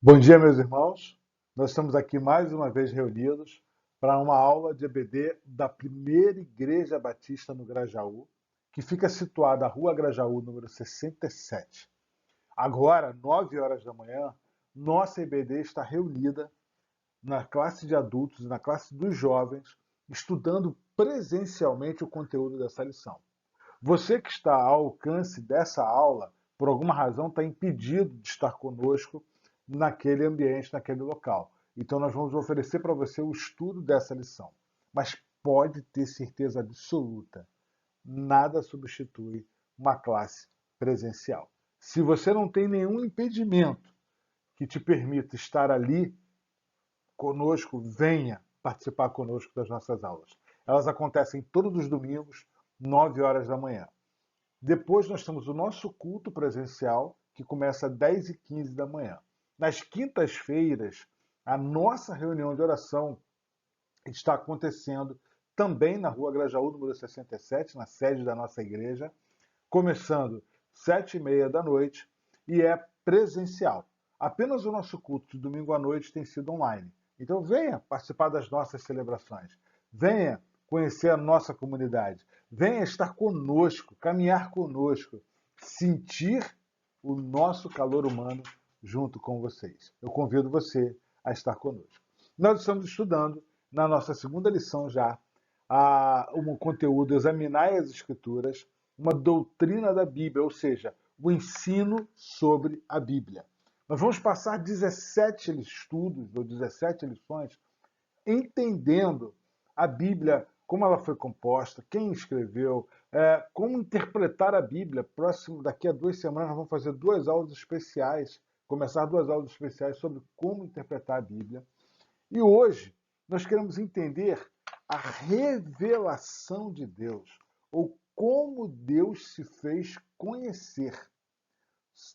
Bom dia, meus irmãos. Nós estamos aqui mais uma vez reunidos para uma aula de EBD da Primeira Igreja Batista no Grajaú, que fica situada na Rua Grajaú, número 67. Agora, 9 horas da manhã, nossa EBD está reunida na classe de adultos e na classe dos jovens, estudando presencialmente o conteúdo dessa lição. Você que está ao alcance dessa aula, por alguma razão, está impedido de estar conosco naquele ambiente, naquele local. Então, nós vamos oferecer para você o estudo dessa lição. Mas pode ter certeza absoluta, nada substitui uma classe presencial. Se você não tem nenhum impedimento que te permita estar ali conosco, venha participar conosco das nossas aulas. Elas acontecem todos os domingos, 9 horas da manhã. Depois nós temos o nosso culto presencial, que começa às 10h15 da manhã. Nas quintas-feiras, a nossa reunião de oração está acontecendo também na Rua Grajaú, número 67, na sede da nossa igreja, começando 7h30 da noite e é presencial. Apenas o nosso culto de domingo à noite tem sido online. Então venha participar das nossas celebrações. Venha conhecer a nossa comunidade. Venha estar conosco, caminhar conosco, sentir o nosso calor humano junto com vocês. Eu convido você a estar conosco. Nós estamos estudando, na nossa segunda lição já, um conteúdo Examinai as Escrituras, uma doutrina da Bíblia, ou seja, o ensino sobre a Bíblia. Nós vamos passar 17 estudos, ou 17 lições, entendendo a Bíblia, como ela foi composta, quem escreveu, como interpretar a Bíblia. Daqui a 2 semanas, nós vamos fazer 2 aulas especiais, começar 2 aulas especiais sobre como interpretar a Bíblia. E hoje, nós queremos entender a revelação de Deus, ou como Deus se fez conhecer.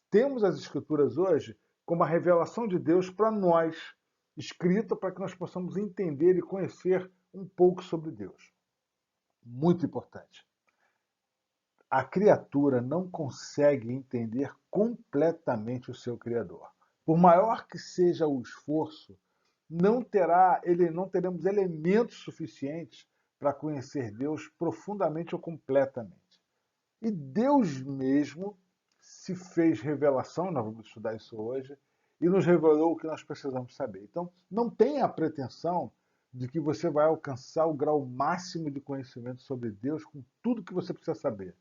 Temos as Escrituras hoje como a revelação de Deus para nós, escrita para que nós possamos entender e conhecer um pouco sobre Deus. Muito importante. A criatura não consegue entender completamente o seu Criador. Por maior que seja o esforço, não teremos elementos suficientes para conhecer Deus profundamente ou completamente. E Deus mesmo se fez revelação, nós vamos estudar isso hoje, e nos revelou o que nós precisamos saber. Então, não tenha a pretensão de que você vai alcançar o grau máximo de conhecimento sobre Deus com tudo que você precisa saber.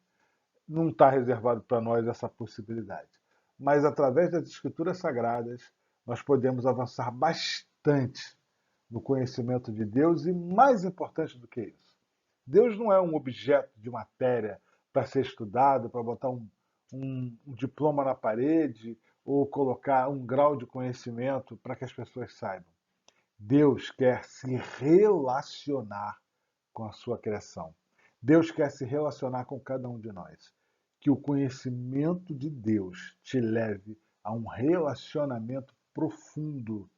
Não está reservado para nós essa possibilidade. Mas através das Escrituras Sagradas, nós podemos avançar bastante no conhecimento de Deus e, mais importante do que isso, Deus não é um objeto de matéria para ser estudado, para botar um diploma na parede ou colocar um grau de conhecimento para que as pessoas saibam. Deus quer se relacionar com a sua criação. Deus quer se relacionar com cada um de nós. Que o conhecimento de Deus te leve a um relacionamento profundo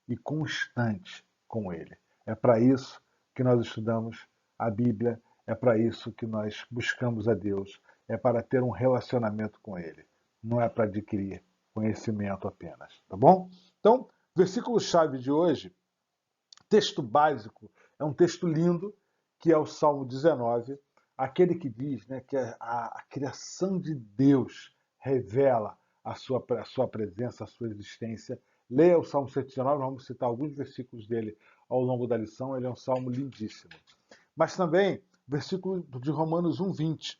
e constante com Ele. É para isso que nós estudamos a Bíblia, é para isso que nós buscamos a Deus, é para ter um relacionamento com Ele. Não é para adquirir conhecimento apenas, tá bom? Então, versículo-chave de hoje, texto básico, é um texto lindo, que é o Salmo 19, aquele que diz, né, que a criação de Deus revela a sua presença, a sua existência. Leia o Salmo 119, vamos citar alguns versículos dele ao longo da lição, ele é um salmo lindíssimo. Mas também, versículo de Romanos 1:20,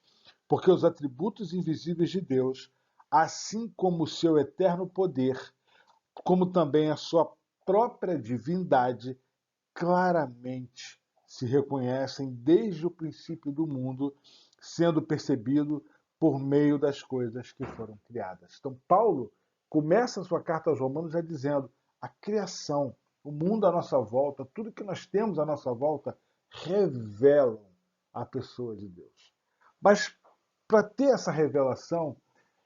porque os atributos invisíveis de Deus, assim como o seu eterno poder, como também a sua própria divindade, claramente se reconhecem desde o princípio do mundo, sendo percebido por meio das coisas que foram criadas. Então, Paulo começa a sua carta aos Romanos já dizendo: a criação, o mundo à nossa volta, tudo que nós temos à nossa volta, revelam a pessoa de Deus. Mas para ter essa revelação,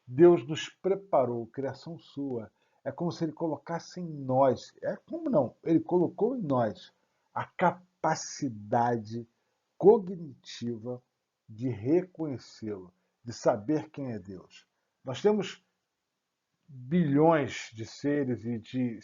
Deus nos preparou, criação sua. É como se Ele colocasse em nós, é como não, Ele colocou em nós a capacidade cognitiva de reconhecê-lo, de saber quem é Deus. Nós temos bilhões de seres e de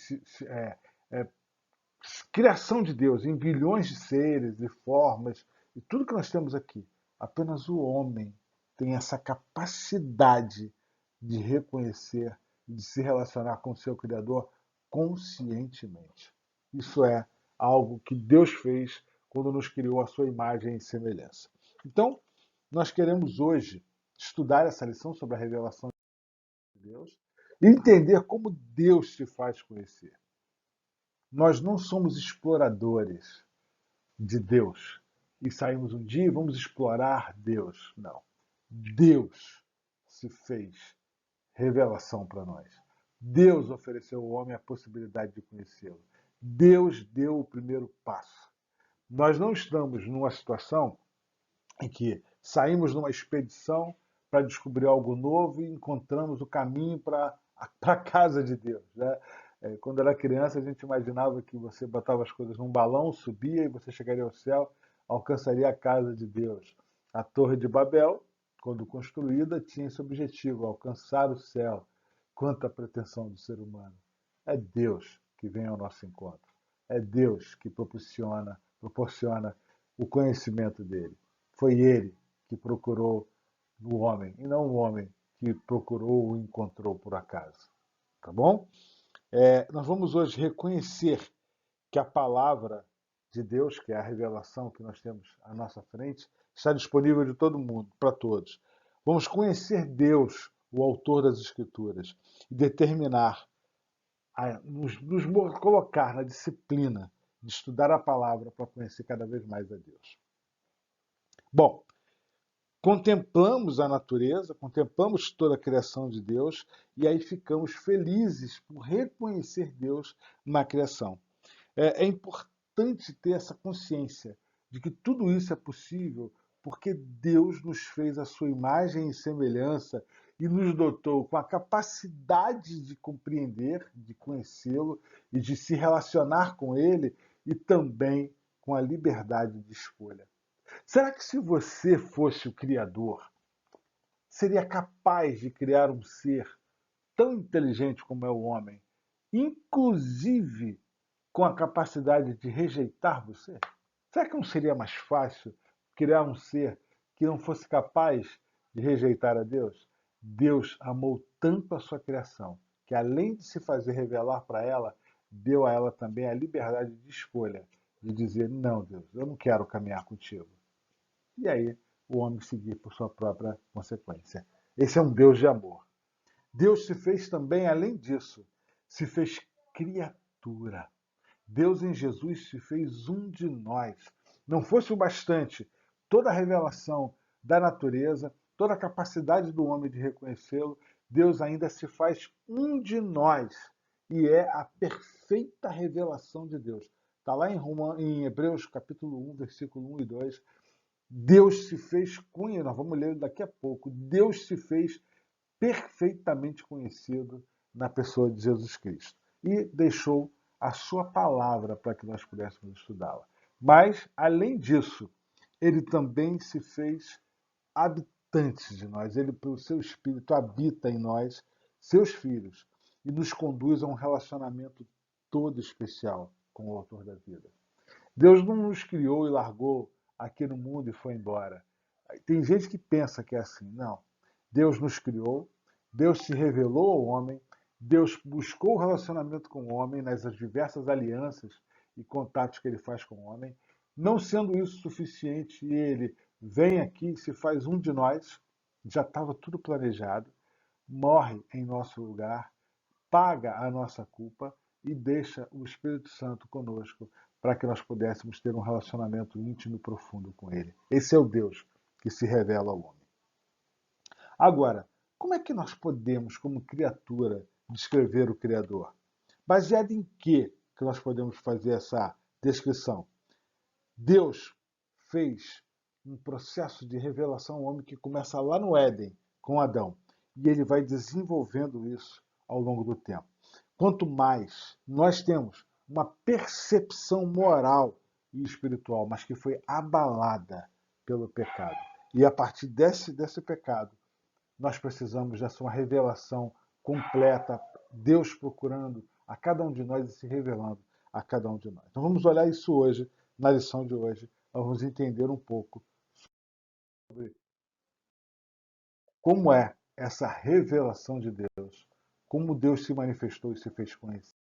criação de Deus, em bilhões de seres e formas, e tudo que nós temos aqui, apenas o homem tem essa capacidade de reconhecer, de se relacionar com o seu Criador conscientemente. Isso é algo que Deus fez quando nos criou a sua imagem e semelhança. Então, nós queremos hoje estudar essa lição sobre a revelação de Deus e entender como Deus se faz conhecer. Nós não somos exploradores de Deus e saímos um dia e vamos explorar Deus. Não. Deus se fez revelação para nós. Deus ofereceu ao homem a possibilidade de conhecê-lo. Deus deu o primeiro passo. Nós não estamos numa situação em que saímos numa expedição para descobrir algo novo e encontramos o caminho para a casa de Deus. Né? Quando era criança, a gente imaginava que você botava as coisas num balão, subia e você chegaria ao céu, alcançaria a casa de Deus. A Torre de Babel, quando construída, tinha esse objetivo, alcançar o céu. Quanta pretensão do ser humano. É Deus que vem ao nosso encontro. É Deus que proporciona o conhecimento dele. Foi ele que procurou o homem, e não o homem que procurou ou encontrou por acaso. Tá bom? Nós vamos hoje reconhecer que a palavra de Deus, que é a revelação que nós temos à nossa frente, está disponível de todo mundo, para todos. Vamos conhecer Deus, o autor das Escrituras, e determinar, nos colocar na disciplina de estudar a palavra para conhecer cada vez mais a Deus. Bom, contemplamos a natureza, contemplamos toda a criação de Deus e aí ficamos felizes por reconhecer Deus na criação. É importante ter essa consciência de que tudo isso é possível porque Deus nos fez a sua imagem e semelhança e nos dotou com a capacidade de compreender, de conhecê-lo e de se relacionar com ele e também com a liberdade de escolha. Será que se você fosse o Criador, seria capaz de criar um ser tão inteligente como é o homem, inclusive com a capacidade de rejeitar você? Será que não seria mais fácil criar um ser que não fosse capaz de rejeitar a Deus? Deus amou tanto a sua criação que, além de se fazer revelar para ela, deu a ela também a liberdade de escolha, de dizer: não, Deus, eu não quero caminhar contigo. E aí o homem seguir por sua própria consequência. Esse é um Deus de amor. Deus se fez também, além disso, se fez criatura. Deus em Jesus se fez um de nós. Não fosse o bastante toda a revelação da natureza, toda a capacidade do homem de reconhecê-lo, Deus ainda se faz um de nós. E é a perfeita revelação de Deus. Está lá em Hebreus capítulo 1, versículo 1 e 2. Deus se fez conhecido, nós vamos ler daqui a pouco. Deus se fez perfeitamente conhecido na pessoa de Jesus Cristo e deixou a sua palavra para que nós pudéssemos estudá-la. Mas, além disso, ele também se fez habitante de nós. Ele, pelo seu Espírito, habita em nós, seus filhos, e nos conduz a um relacionamento todo especial com o autor da vida. Deus não nos criou e largou aqui no mundo e foi embora. Tem gente que pensa que é assim. Não. Deus nos criou, Deus se revelou ao homem, Deus buscou o relacionamento com o homem nas diversas alianças e contatos que ele faz com o homem. Não sendo isso suficiente, ele vem aqui e se faz um de nós, já estava tudo planejado, morre em nosso lugar, paga a nossa culpa e deixa o Espírito Santo conosco para que nós pudéssemos ter um relacionamento íntimo e profundo com ele. Esse é o Deus que se revela ao homem. Agora, como é que nós podemos, como criatura, descrever o Criador? Baseado em que nós podemos fazer essa descrição? Deus fez um processo de revelação ao homem que começa lá no Éden, com Adão, e ele vai desenvolvendo isso ao longo do tempo. Quanto mais nós temos uma percepção moral e espiritual, mas que foi abalada pelo pecado, e a partir desse pecado, nós precisamos dessa uma revelação completa, Deus procurando a cada um de nós e se revelando a cada um de nós. Então vamos olhar isso hoje, na lição de hoje, vamos entender um pouco sobre como é essa revelação de Deus, como Deus se manifestou e se fez conhecer.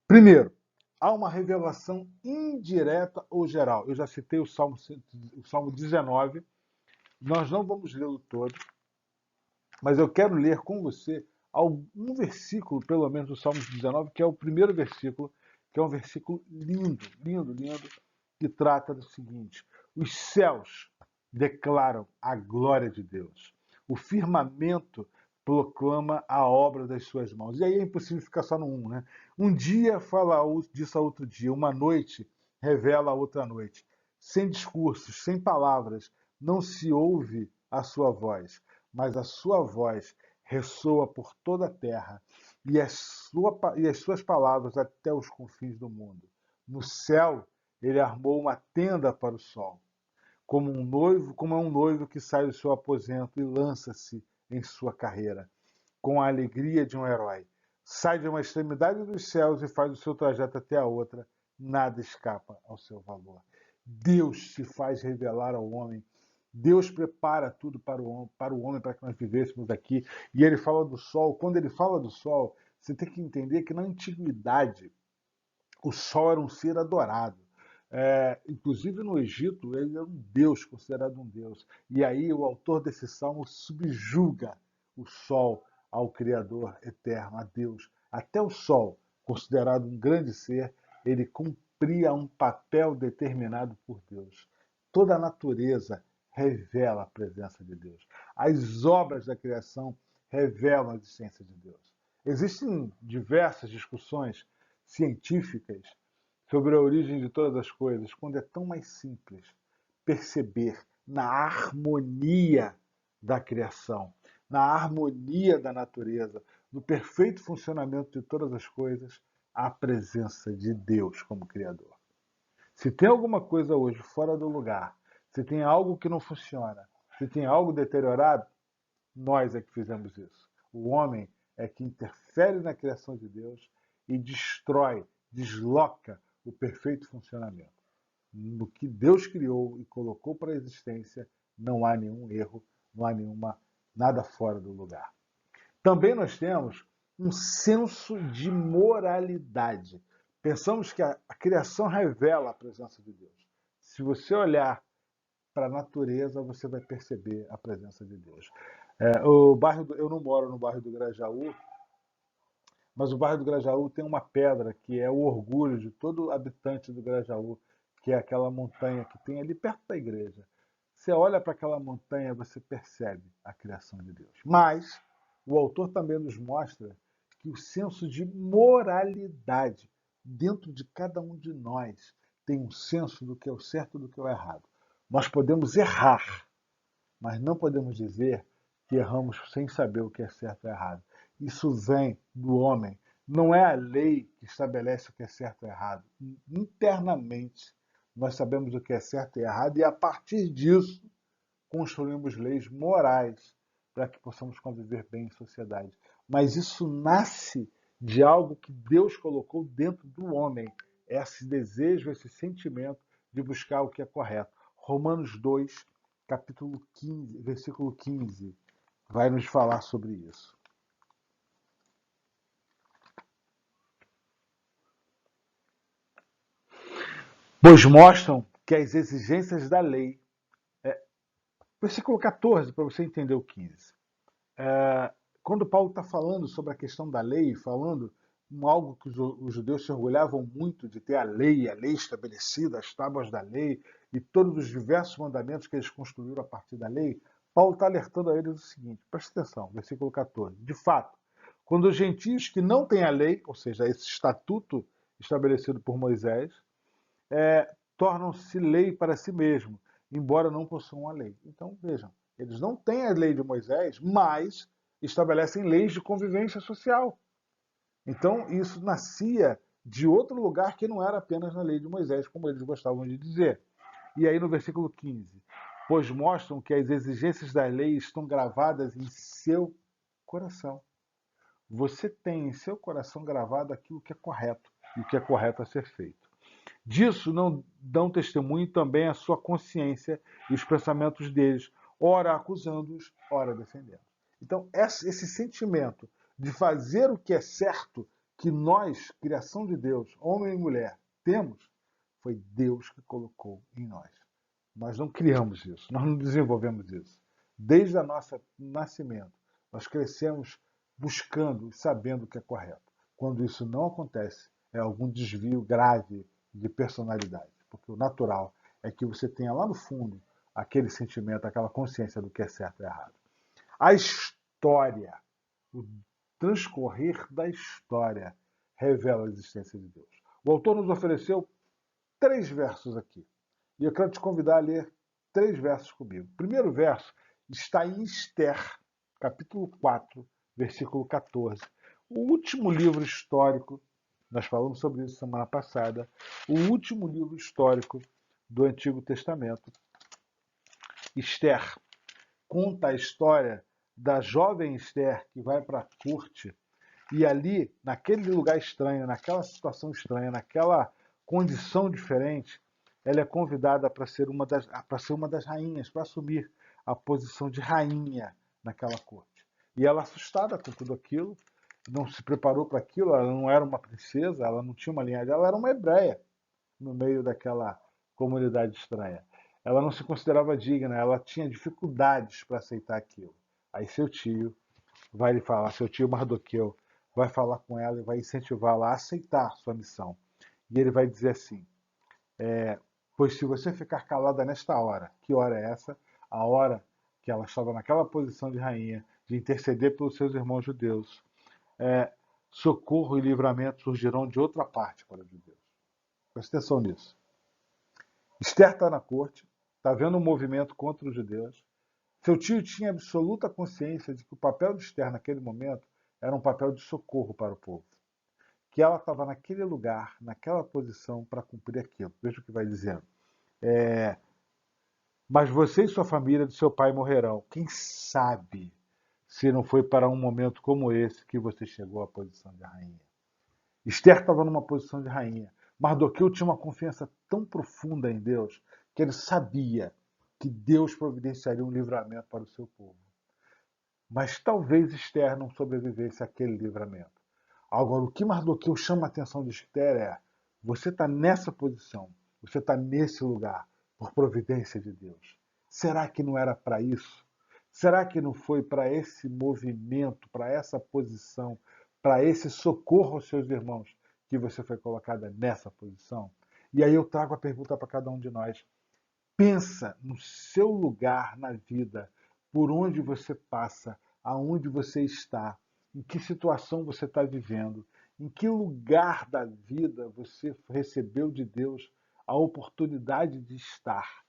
Primeiro, há uma revelação indireta ou geral. Eu já citei o Salmo 19, nós não vamos lê-lo todo, mas eu quero ler com você um versículo, pelo menos, do Salmo 19, que é o primeiro versículo, que é um versículo lindo, lindo, lindo, que trata do seguinte: os céus declaram a glória de Deus, o firmamento proclama a obra das suas mãos. E aí é impossível ficar só no um, né? Um dia fala disso a outro dia, uma noite revela a outra noite. Sem discursos, sem palavras, não se ouve a sua voz, mas a sua voz ressoa por toda a terra e as suas palavras até os confins do mundo. No céu, ele armou uma tenda para o sol, como é um noivo que sai do seu aposento e lança-se em sua carreira, com a alegria de um herói. Sai de uma extremidade dos céus e faz o seu trajeto até a outra, nada escapa ao seu valor. Deus se faz revelar ao homem. Deus prepara tudo para o homem, para que nós vivêssemos aqui. E ele fala do sol. Quando ele fala do sol, você tem que entender que na antiguidade o sol era um ser adorado. Inclusive no Egito, ele era um deus, considerado um deus. E aí o autor desse salmo subjuga o sol ao Criador eterno, a Deus. Até o sol, considerado um grande ser, ele cumpria um papel determinado por Deus. Toda a natureza revela a presença de Deus. As obras da criação revelam a existência de Deus. Existem diversas discussões científicas sobre a origem de todas as coisas, quando é tão mais simples perceber na harmonia da criação, na harmonia da natureza, no perfeito funcionamento de todas as coisas, a presença de Deus como Criador. Se tem alguma coisa hoje fora do lugar, se tem algo que não funciona, se tem algo deteriorado, nós é que fizemos isso. O homem é que interfere na criação de Deus e destrói, desloca o perfeito funcionamento. No que Deus criou e colocou para a existência, não há nenhum erro, não há nada fora do lugar. Também nós temos um senso de moralidade. Pensamos que a criação revela a presença de Deus. Se você olhar para a natureza, você vai perceber a presença de Deus. Eu não moro no bairro do Grajaú, mas o bairro do Grajaú tem uma pedra que é o orgulho de todo habitante do Grajaú, que é aquela montanha que tem ali perto da igreja. Você olha para aquela montanha, você percebe a criação de Deus. Mas o autor também nos mostra que o senso de moralidade dentro de cada um de nós tem um senso do que é o certo e do que é o errado. Nós podemos errar, mas não podemos dizer que erramos sem saber o que é certo e errado. Isso vem do homem. Não é a lei que estabelece o que é certo e errado. Internamente, nós sabemos o que é certo e errado e, a partir disso, construímos leis morais para que possamos conviver bem em sociedade. Mas isso nasce de algo que Deus colocou dentro do homem. Esse desejo, esse sentimento de buscar o que é correto. Romanos 2, capítulo 15, versículo 15, vai nos falar sobre isso. Pois mostram que as exigências da lei. Versículo 14, para você entender o 15. Quando Paulo está falando sobre a questão da lei, falando algo que os judeus se orgulhavam muito de ter a lei estabelecida, as tábuas da lei e todos os diversos mandamentos que eles construíram a partir da lei, Paulo está alertando a eles o seguinte, presta atenção, versículo 14. De fato, quando os gentios que não têm a lei, ou seja, esse estatuto estabelecido por Moisés, tornam-se lei para si mesmo, embora não possuam a lei. Então, vejam, eles não têm a lei de Moisés, mas estabelecem leis de convivência social. Então, isso nascia de outro lugar que não era apenas na lei de Moisés, como eles gostavam de dizer. E aí no versículo 15, pois mostram que as exigências da lei estão gravadas em seu coração. Você tem em seu coração gravado aquilo que é correto e o que é correto a ser feito. Disso não dão testemunho também a sua consciência e os pensamentos deles, ora acusando-os, ora defendendo. Então, esse sentimento de fazer o que é certo, que nós, criação de Deus, homem e mulher, temos, foi Deus que colocou em nós. Nós não criamos isso, nós não desenvolvemos isso. Desde o nosso nascimento, nós crescemos buscando e sabendo o que é correto. Quando isso não acontece, é algum desvio grave de personalidade. Porque o natural é que você tenha lá no fundo aquele sentimento, aquela consciência do que é certo e errado. A história, o transcorrer da história, revela a existência de Deus. O autor nos ofereceu 3 versos aqui. E eu quero te convidar a ler 3 versos comigo. O primeiro verso está em Esther, capítulo 4, versículo 14. O último livro histórico, nós falamos sobre isso semana passada, o último livro histórico do Antigo Testamento. Esther conta a história da jovem Esther que vai para a corte e ali, naquele lugar estranho, naquela situação estranha, naquela condição diferente, ela é convidada para ser uma das rainhas, para assumir a posição de rainha naquela corte. E ela, assustada com tudo aquilo, não se preparou para aquilo, ela não era uma princesa, ela não tinha uma linhagem, ela era uma hebreia no meio daquela comunidade estranha. Ela não se considerava digna, ela tinha dificuldades para aceitar aquilo. Aí seu tio vai lhe falar, seu tio Mardoqueu vai falar com ela e vai incentivá-la a aceitar sua missão. E ele vai dizer assim, pois se você ficar calada nesta hora, que hora é essa? A hora que ela estava naquela posição de rainha, de interceder pelos seus irmãos judeus. Socorro e livramento surgirão de outra parte para os judeus. Preste atenção nisso. Esther está na corte, está vendo um movimento contra os judeus. Seu tio tinha absoluta consciência de que o papel de Esther naquele momento era um papel de socorro para o povo. Que ela estava naquele lugar, naquela posição para cumprir aquilo. Veja o que vai dizendo. Mas você e sua família de seu pai morrerão. Quem sabe se não foi para um momento como esse que você chegou à posição de rainha. Esther estava numa posição de rainha. Mardoqueu tinha uma confiança tão profunda em Deus que ele sabia que Deus providenciaria um livramento para o seu povo. Mas talvez Esther não sobrevivesse àquele livramento. Agora, o que Mardoqueu chama a atenção de Esther é: você está nessa posição, você está nesse lugar, por providência de Deus. Será que não era para isso? Será que não foi para esse movimento, para essa posição, para esse socorro aos seus irmãos que você foi colocada nessa posição? E aí eu trago a pergunta para cada um de nós. Pensa no seu lugar na vida, por onde você passa, aonde você está, em que situação você está vivendo, em que lugar da vida você recebeu de Deus a oportunidade de estar.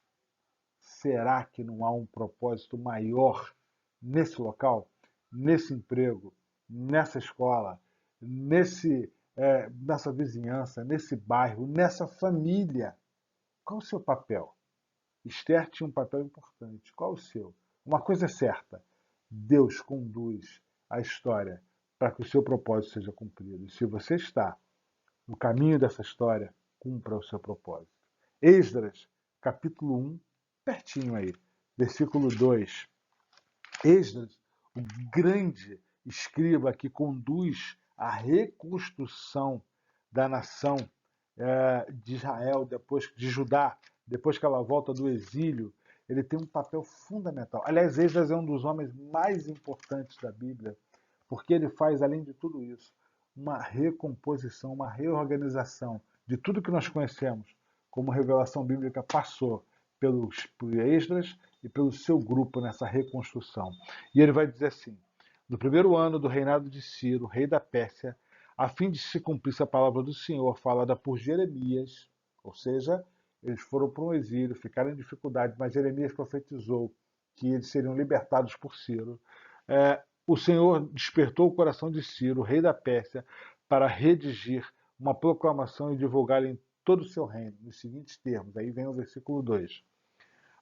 Será que não há um propósito maior nesse local, nesse emprego, nessa escola, nessa vizinhança, nesse bairro, nessa família? Qual o seu papel? Esther tinha um papel importante. Qual o seu? Uma coisa é certa: Deus conduz a história para que o seu propósito seja cumprido. E se você está no caminho dessa história, cumpra o seu propósito. Esdras, capítulo 1, pertinho aí, versículo 2. Esdras, o grande escriba que conduz a reconstrução da nação de Israel, depois de Judá, depois que ela volta do exílio, ele tem um papel fundamental. Aliás, Esdras é um dos homens mais importantes da Bíblia, porque ele faz, além de tudo isso, uma recomposição, uma reorganização de tudo que nós conhecemos como revelação bíblica passou por Esdras e pelo seu grupo nessa reconstrução. E ele vai dizer assim: no primeiro ano do reinado de Ciro, rei da Pérsia, a fim de se cumprisse a palavra do Senhor falada por Jeremias, ou seja, eles foram para um exílio, ficaram em dificuldade, mas Jeremias profetizou que eles seriam libertados por Ciro. O Senhor despertou o coração de Ciro, rei da Pérsia, para redigir uma proclamação e divulgar em todo o seu reino, nos seguintes termos. Aí vem o versículo 2.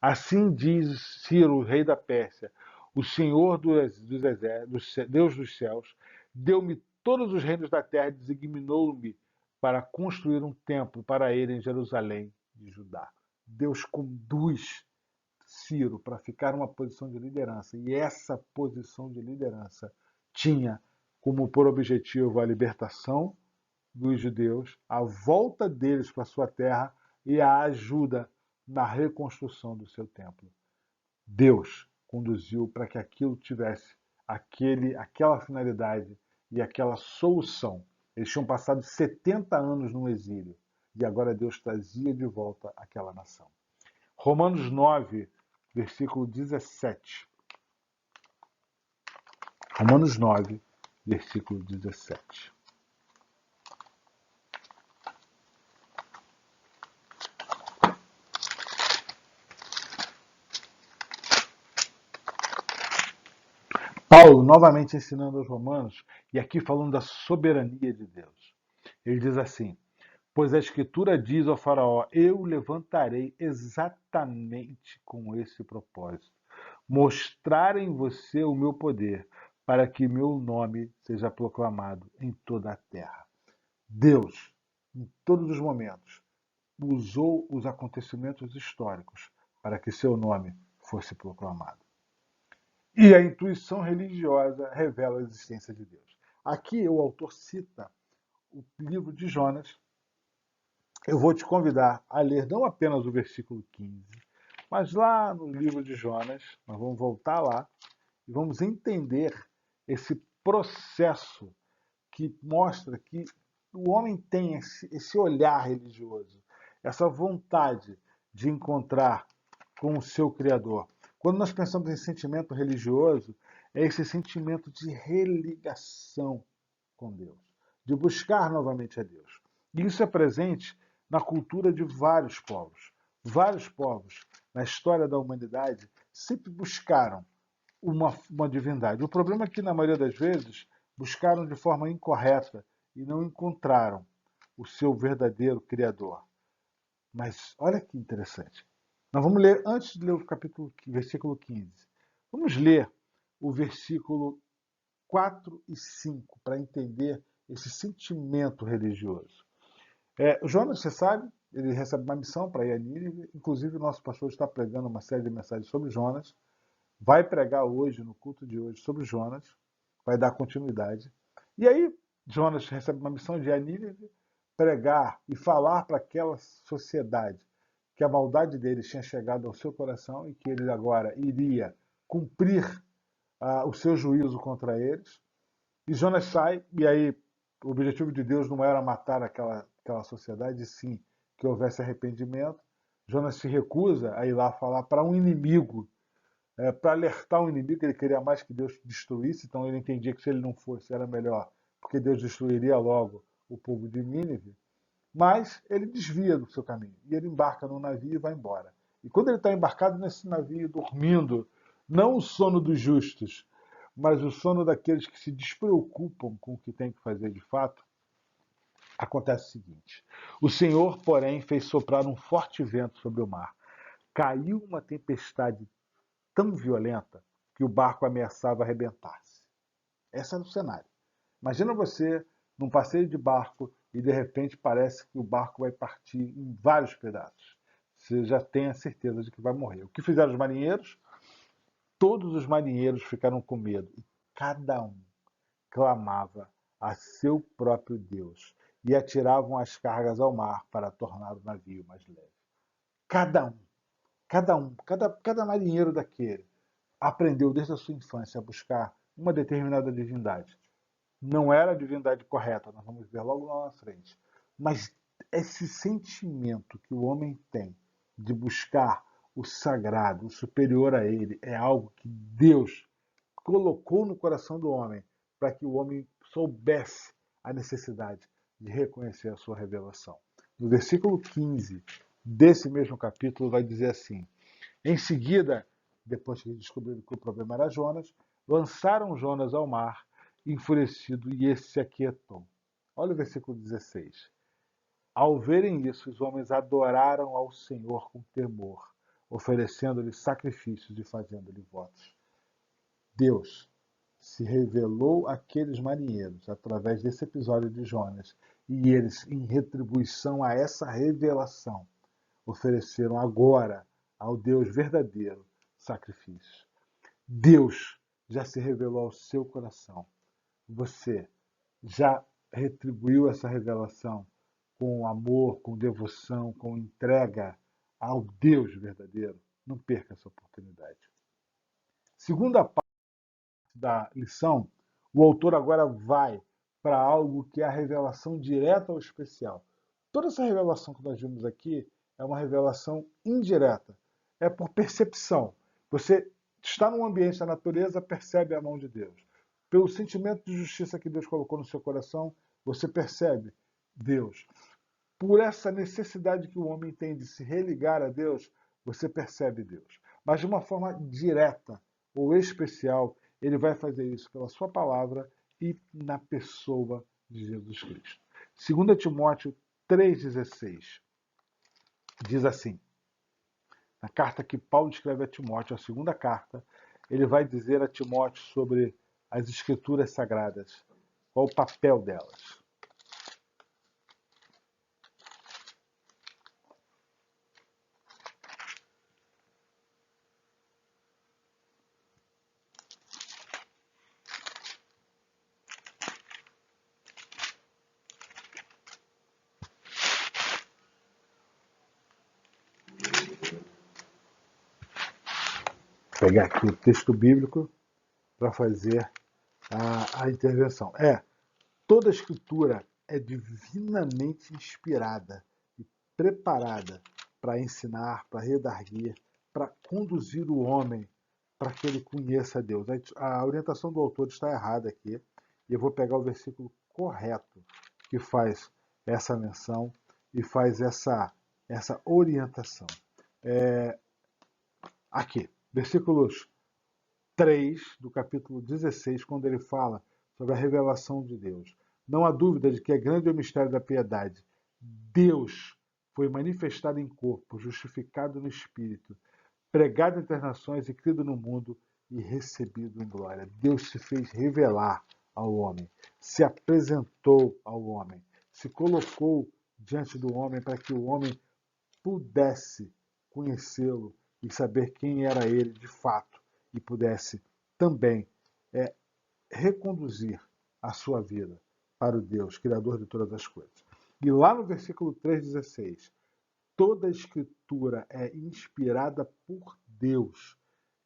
Assim diz Ciro, rei da Pérsia: O Senhor dos exércitos, Deus dos céus, deu-me todos os reinos da terra e designou-me para construir um templo para ele em Jerusalém de Judá. Deus conduz Ciro para ficar numa posição de liderança, e essa posição de liderança tinha como por objetivo a libertação dos judeus, a volta deles para sua terra e a ajuda na reconstrução do seu templo. Deus conduziu para que aquilo tivesse aquela finalidade e aquela solução. Eles tinham passado 70 anos no exílio e agora Deus trazia de volta aquela nação. Romanos 9, versículo 17. Romanos 9, versículo 17. Paulo, novamente ensinando aos romanos, e aqui falando da soberania de Deus. Ele diz assim: pois a Escritura diz ao Faraó: eu levantarei exatamente com esse propósito, mostrar em você o meu poder, para que meu nome seja proclamado em toda a terra. Deus, em todos os momentos, usou os acontecimentos históricos para que seu nome fosse proclamado. E a intuição religiosa revela a existência de Deus. Aqui o autor cita o livro de Jonas. Eu vou te convidar a ler não apenas o versículo 15, mas lá no livro de Jonas, nós vamos voltar lá e vamos entender esse processo que mostra que o homem tem esse olhar religioso, essa vontade de encontrar com o seu Criador. Quando nós pensamos em sentimento religioso, é esse sentimento de religação com Deus, de buscar novamente a Deus. E isso é presente na cultura de vários povos. Vários povos, na história da humanidade, sempre buscaram uma divindade. O problema é que, na maioria das vezes, buscaram de forma incorreta e não encontraram o seu verdadeiro Criador. Mas olha que interessante. Nós vamos ler, antes de ler o versículo 15, vamos ler o versículo 4 e 5 para entender esse sentimento religioso. O Jonas, você sabe, ele recebe uma missão para ir a Nínive. Inclusive, o nosso pastor está pregando uma série de mensagens sobre Jonas. Vai pregar hoje, no culto de hoje, sobre Jonas. Vai dar continuidade. E aí, Jonas recebe uma missão de ir a Nínive, pregar e falar para aquela sociedade que a maldade deles tinha chegado ao seu coração e que ele agora iria cumprir o seu juízo contra eles. E Jonas sai, e aí o objetivo de Deus não era matar aquela sociedade, e sim que houvesse arrependimento. Jonas se recusa a ir lá falar para um inimigo, para alertar o inimigo, ele queria mais que Deus destruísse, então ele entendia que se ele não fosse era melhor, porque Deus destruiria logo o povo de Nínive. Mas ele desvia do seu caminho, e ele embarca no navio e vai embora. E quando ele está embarcado nesse navio, dormindo, não o sono dos justos, mas o sono daqueles que se despreocupam com o que tem que fazer de fato, acontece o seguinte: o Senhor, porém, fez soprar um forte vento sobre o mar. Caiu uma tempestade tão violenta que o barco ameaçava arrebentar-se. Esse era o cenário. Imagina você num passeio de barco e de repente parece que o barco vai partir em vários pedaços. Você já tem a certeza de que vai morrer. O que fizeram os marinheiros? Todos os marinheiros ficaram com medo e cada um clamava a seu próprio Deus e atiravam as cargas ao mar para tornar o navio mais leve. Cada um, cada marinheiro daquele aprendeu desde a sua infância a buscar uma determinada divindade. Não era a divindade correta, nós vamos ver logo lá na frente. Mas esse sentimento que o homem tem de buscar o sagrado, o superior a ele, é algo que Deus colocou no coração do homem para que o homem soubesse a necessidade de reconhecer a sua revelação. No versículo 15 desse mesmo capítulo vai dizer assim: em seguida, depois que descobriram que o problema era Jonas, lançaram Jonas ao mar, enfurecido, e esse se aquietou. Olha o versículo 16. Ao verem isso, os homens adoraram ao Senhor com temor, oferecendo-lhe sacrifícios e fazendo-lhe votos. Deus se revelou àqueles marinheiros através desse episódio de Jonas, e eles, em retribuição a essa revelação, ofereceram agora ao Deus verdadeiro sacrifícios. Deus já se revelou ao seu coração. Você já retribuiu essa revelação com amor, com devoção, com entrega ao Deus verdadeiro? Não perca essa oportunidade. Segunda parte da lição, o autor agora vai para algo que é a revelação direta ou especial. Toda essa revelação que nós vimos aqui é uma revelação indireta. É por percepção. Você está num ambiente da natureza, percebe a mão de Deus. Pelo sentimento de justiça que Deus colocou no seu coração, você percebe Deus. Por essa necessidade que o homem tem de se religar a Deus, você percebe Deus. Mas de uma forma direta ou especial, ele vai fazer isso pela sua palavra e na pessoa de Jesus Cristo. 2 Timóteo 3,16 diz assim, na carta que Paulo escreve a Timóteo, a segunda carta, ele vai dizer a Timóteo sobre as Escrituras Sagradas, qual o papel delas. Vou pegar aqui o texto bíblico para fazer a intervenção. Toda a Escritura é divinamente inspirada e preparada para ensinar, para redarguir, para conduzir o homem para que ele conheça Deus. A orientação do autor está errada aqui, e eu vou pegar o versículo correto que faz essa menção e faz essa orientação. Aqui, versículos 3 do capítulo 16, quando ele fala sobre a revelação de Deus. Não há dúvida de que é grande o mistério da piedade. Deus foi manifestado em corpo, justificado no Espírito, pregado entre as nações e crido no mundo e recebido em glória. Deus se fez revelar ao homem, se apresentou ao homem, se colocou diante do homem para que o homem pudesse conhecê-lo e saber quem era ele de fato e pudesse também reconduzir a sua vida para o Deus, Criador de todas as coisas. E lá no versículo 3,16, toda a Escritura é inspirada por Deus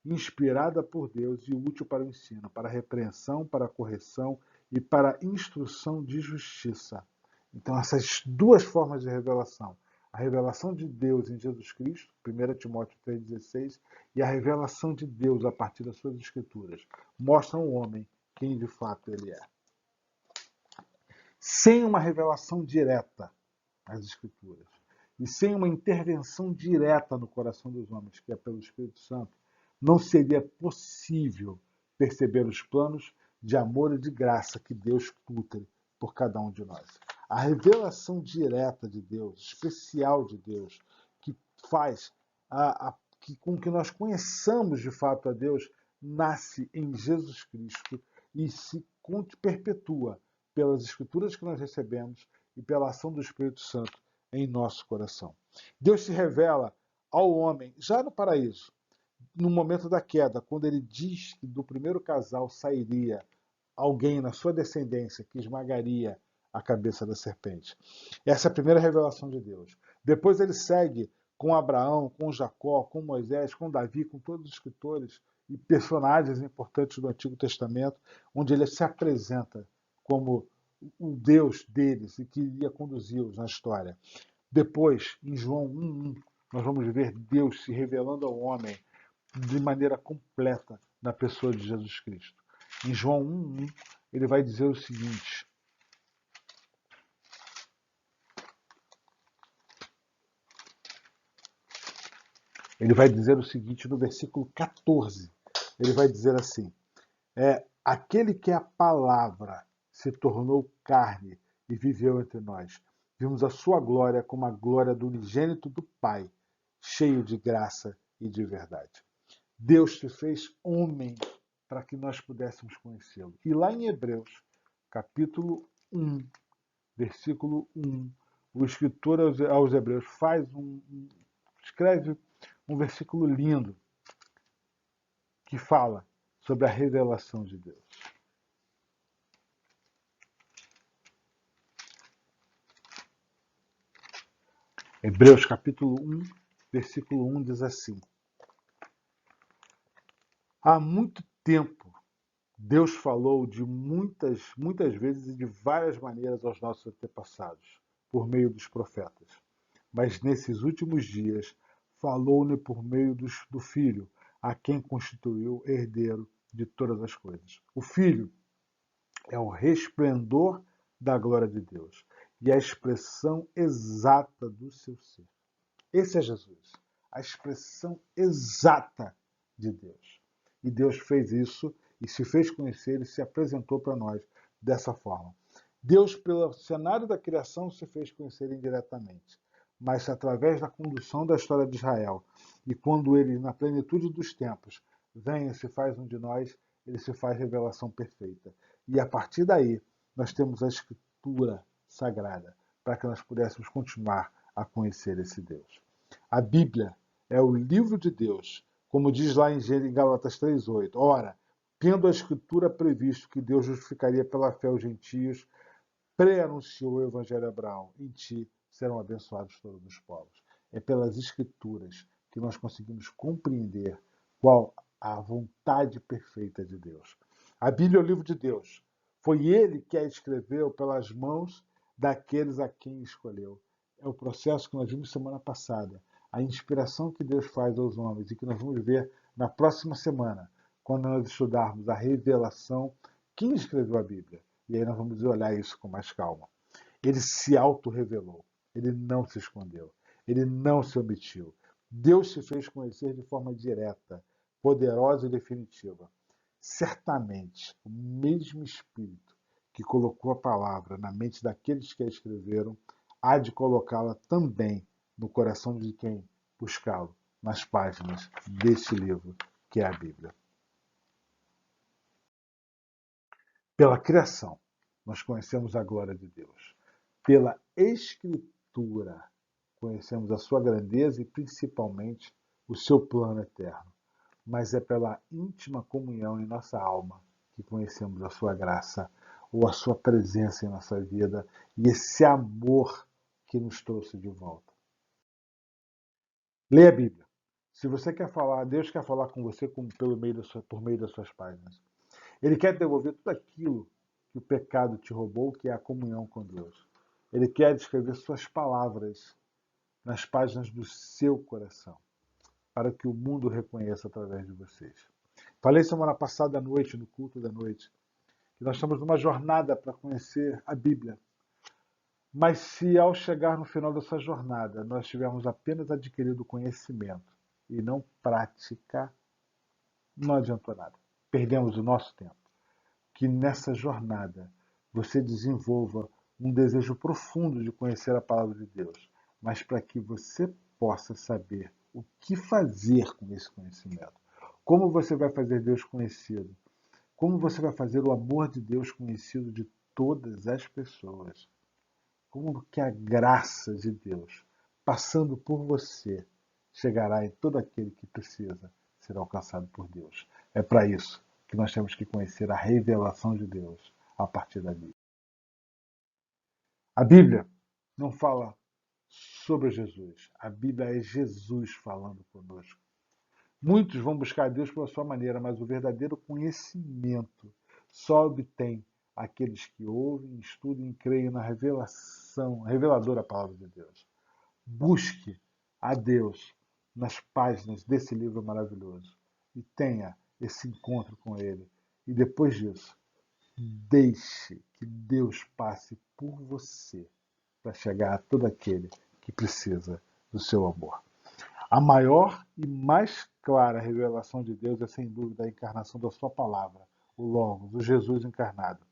e útil para o ensino, para a repreensão, para a correção e para a instrução de justiça. Então, essas duas formas de revelação, a revelação de Deus em Jesus Cristo, 1 Timóteo 3,16, e a revelação de Deus a partir das suas Escrituras, mostram ao homem quem de fato ele é. Sem uma revelação direta às Escrituras e sem uma intervenção direta no coração dos homens, que é pelo Espírito Santo, não seria possível perceber os planos de amor e de graça que Deus nutre por cada um de nós. A revelação direta de Deus, especial de Deus, que faz com que nós conheçamos de fato a Deus, nasce em Jesus Cristo e se perpetua pelas Escrituras que nós recebemos e pela ação do Espírito Santo em nosso coração. Deus se revela ao homem já no paraíso, no momento da queda, quando ele diz que do primeiro casal sairia alguém na sua descendência que esmagaria a cabeça da serpente. Essa é a primeira revelação de Deus. Depois ele segue com Abraão, com Jacó, com Moisés, com Davi, com todos os escritores e personagens importantes do Antigo Testamento, onde ele se apresenta como o Deus deles e que iria conduzi-los na história. Depois, em João 1,1, nós vamos ver Deus se revelando ao homem de maneira completa na pessoa de Jesus Cristo. Em João 1,1, ele vai dizer o seguinte: no versículo 14, ele vai dizer assim, aquele que é a palavra se tornou carne e viveu entre nós. Vimos a sua glória como a glória do unigênito do Pai, cheio de graça e de verdade. Deus se fez homem para que nós pudéssemos conhecê-lo. E lá em Hebreus, capítulo 1, versículo 1, o escritor aos Hebreus escreve um versículo lindo que fala sobre a revelação de Deus. Hebreus capítulo 1, versículo 1 diz assim: há muito tempo Deus falou de muitas vezes e de várias maneiras aos nossos antepassados, por meio dos profetas. Mas nesses últimos dias falou-lhe por meio do Filho, a quem constituiu herdeiro de todas as coisas. O Filho é o resplendor da glória de Deus e a expressão exata do seu ser. Esse é Jesus, a expressão exata de Deus. E Deus fez isso e se fez conhecer e se apresentou para nós dessa forma. Deus, pelo cenário da criação, se fez conhecer indiretamente, mas através da condução da história de Israel. E quando ele, na plenitude dos tempos, vem e se faz um de nós, ele se faz revelação perfeita. E a partir daí, nós temos a Escritura Sagrada, para que nós pudéssemos continuar a conhecer esse Deus. A Bíblia é o livro de Deus, como diz lá em Gálatas 3,8. Ora, tendo a Escritura previsto que Deus justificaria pela fé os gentios, pré-anunciou o Evangelho a Abraão: em ti serão abençoados todos os povos. É pelas Escrituras que nós conseguimos compreender qual a vontade perfeita de Deus. A Bíblia é o livro de Deus. Foi ele que a escreveu pelas mãos daqueles a quem escolheu. É o processo que nós vimos semana passada. A inspiração que Deus faz aos homens e que nós vamos ver na próxima semana, quando nós estudarmos a revelação, quem escreveu a Bíblia. E aí nós vamos olhar isso com mais calma. Ele se auto-revelou. Ele não se escondeu. Ele não se omitiu. Deus se fez conhecer de forma direta, poderosa e definitiva. Certamente, o mesmo Espírito que colocou a palavra na mente daqueles que a escreveram, há de colocá-la também no coração de quem buscá-lo, nas páginas deste livro, que é a Bíblia. Pela criação, nós conhecemos a glória de Deus. Pela Escritura, conhecemos a sua grandeza e, principalmente, o seu plano eterno. Mas é pela íntima comunhão em nossa alma que conhecemos a sua graça ou a sua presença em nossa vida e esse amor que nos trouxe de volta. Leia a Bíblia. Se você quer falar, Deus quer falar com você por meio das suas páginas. Ele quer devolver tudo aquilo que o pecado te roubou, que é a comunhão com Deus. Ele quer descrever suas palavras nas páginas do seu coração, para que o mundo reconheça através de vocês. Falei semana passada à noite, no culto da noite, que nós estamos numa jornada para conhecer a Bíblia. Mas se ao chegar no final dessa jornada nós tivermos apenas adquirido conhecimento e não prática, não adiantou nada. Perdemos o nosso tempo. Que nessa jornada você desenvolva um desejo profundo de conhecer a palavra de Deus, mas para que você possa saber o que fazer com esse conhecimento. Como você vai fazer Deus conhecido? Como você vai fazer o amor de Deus conhecido de todas as pessoas? Como que a graça de Deus, passando por você, chegará em todo aquele que precisa ser alcançado por Deus? É para isso que nós temos que conhecer a revelação de Deus a partir da Bíblia. A Bíblia não fala sobre Jesus. A Bíblia é Jesus falando conosco. Muitos vão buscar Deus pela sua maneira, mas o verdadeiro conhecimento só obtém aqueles que ouvem, estudam e creem na revelação, reveladora palavra de Deus. Busque a Deus nas páginas desse livro maravilhoso e tenha esse encontro com Ele. E depois disso, deixe que Deus passe por você para chegar a todo aquele que precisa do seu amor. A maior e mais clara revelação de Deus é, sem dúvida, a encarnação da sua palavra, o Logos, o Jesus encarnado.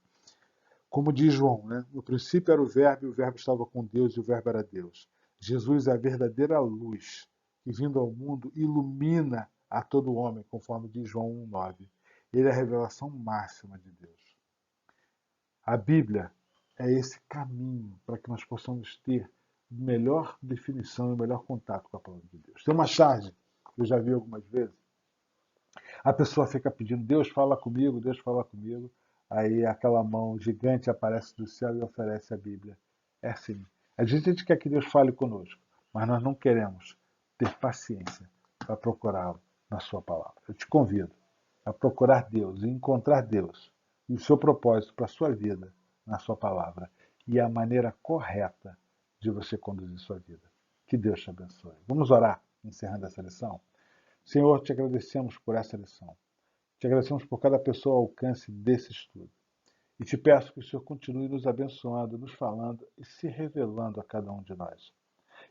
Como diz João, né? No princípio era o Verbo, e o Verbo estava com Deus, e o Verbo era Deus. Jesus é a verdadeira luz que, vindo ao mundo, ilumina a todo homem, conforme diz João 1,9. Ele é a revelação máxima de Deus. A Bíblia é esse caminho para que nós possamos ter melhor definição e melhor contato com a palavra de Deus. Tem uma charge, eu já vi algumas vezes, a pessoa fica pedindo, Deus fala comigo, aí aquela mão gigante aparece do céu e oferece a Bíblia. É assim. A gente quer que Deus fale conosco, mas nós não queremos ter paciência para procurá-lo na sua palavra. Eu te convido a procurar Deus e encontrar Deus e o seu propósito para a sua vida na sua palavra e a maneira correta de você conduzir sua vida. Que Deus te abençoe. Vamos orar, encerrando essa lição? Senhor, te agradecemos por essa lição. Te agradecemos por cada pessoa ao alcance desse estudo. E te peço que o Senhor continue nos abençoando, nos falando e se revelando a cada um de nós.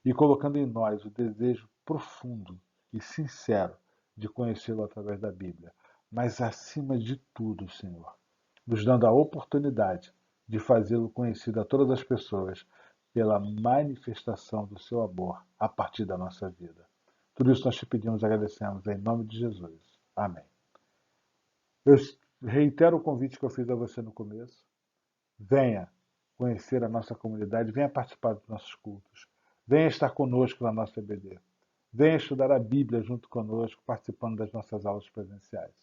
E colocando em nós o desejo profundo e sincero de conhecê-lo através da Bíblia. Mas, acima de tudo, Senhor, nos dando a oportunidade de fazê-lo conhecido a todas as pessoas pela manifestação do seu amor a partir da nossa vida. Tudo isso nós te pedimos e agradecemos em nome de Jesus. Amém. Eu reitero o convite que eu fiz a você no começo. Venha conhecer a nossa comunidade, venha participar dos nossos cultos, venha estar conosco na nossa EBD, venha estudar a Bíblia junto conosco, participando das nossas aulas presenciais.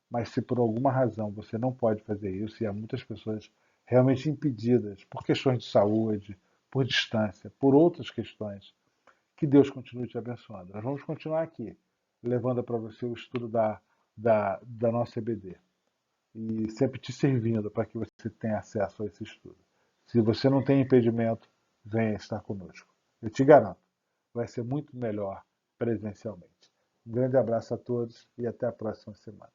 Mas se por alguma razão você não pode fazer isso, e há muitas pessoas realmente impedidas por questões de saúde, por distância, por outras questões, que Deus continue te abençoando. Nós vamos continuar aqui, levando para você o estudo da nossa EBD e sempre te servindo para que você tenha acesso a esse estudo. Se você não tem impedimento, venha estar conosco. Eu te garanto, vai ser muito melhor presencialmente. Um grande abraço a todos e até a próxima semana.